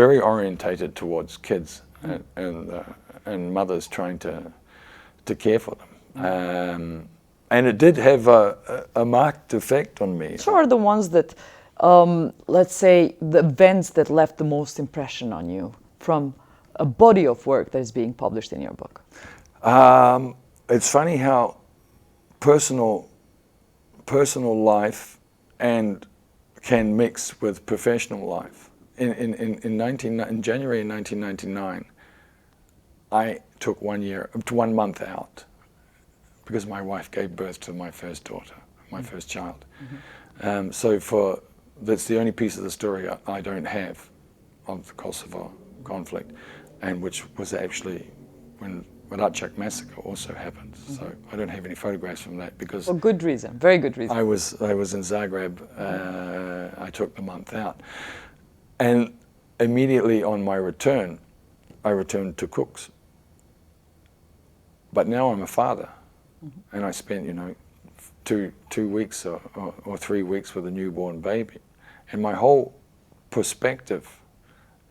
very orientated towards kids and mothers trying to care for them. And it did have a marked effect on me. Which are the ones that, let's say, the events that left the most impression on you from a body of work that is being published in your book? It's funny how personal life and can mix with professional life. In January 1999, I took 1 month out because my wife gave birth to my first daughter, my first child. So that's the only piece of the story I don't have of the Kosovo conflict, and which was actually when Rrëfimi massacre also happened. So I don't have any photographs from that because for good reason, very good reason. I was in Zagreb. I took the month out, and immediately on my return, I returned to Cook's. But now I'm a father, and I spent, you know, two weeks or 3 weeks with a newborn baby, and my whole perspective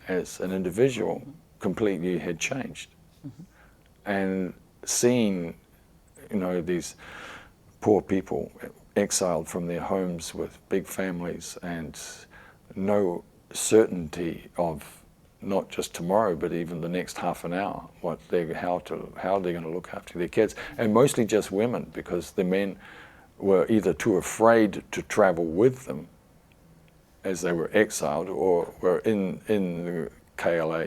as an individual completely had changed. And seeing, you know, these poor people exiled from their homes with big families and no certainty of not just tomorrow, but even the next half an hour, how they're going to look after their kids, and mostly just women, because the men were either too afraid to travel with them as they were exiled, or were in the KLA.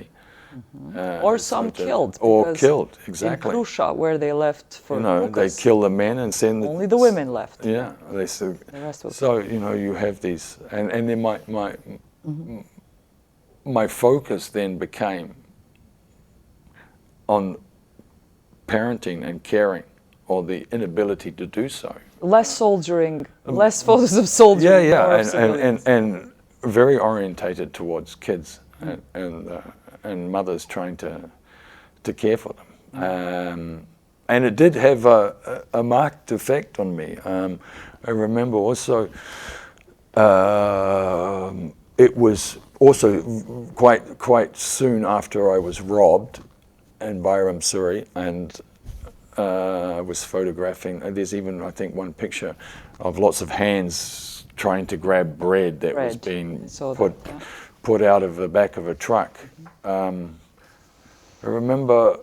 Or some killed. Or killed, exactly. In Krusha, where they left for they kill the men and send only the women left. Yeah, they said. The rest was so you know, you have these, and then my focus then became on parenting and caring, or the inability to do so. Less soldiering, less photos of soldiering. Yeah, and very orientated towards kids and mothers trying to care for them. And it did have a marked effect on me. I remember also, it was also quite soon after I was robbed in Bayram, Surrey, and I was photographing. And there's even, I think, one picture of lots of hands trying to grab bread that was being put out of the back of a truck. I remember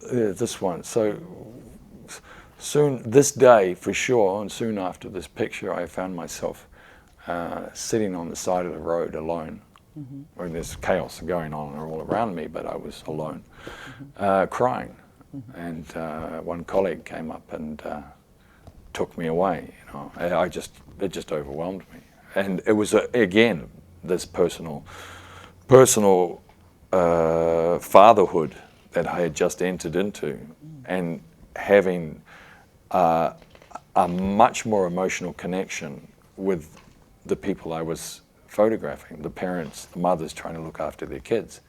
this one. So soon, this day for sure, and soon after this picture, I found myself sitting on the side of the road alone. Where there's chaos going on all around me, but I was alone, crying. And one colleague came up and took me away. You know, it just overwhelmed me. And it was again this personal fatherhood that I had just entered into, and having a much more emotional connection with the people I was photographing, the parents, the mothers trying to look after their kids.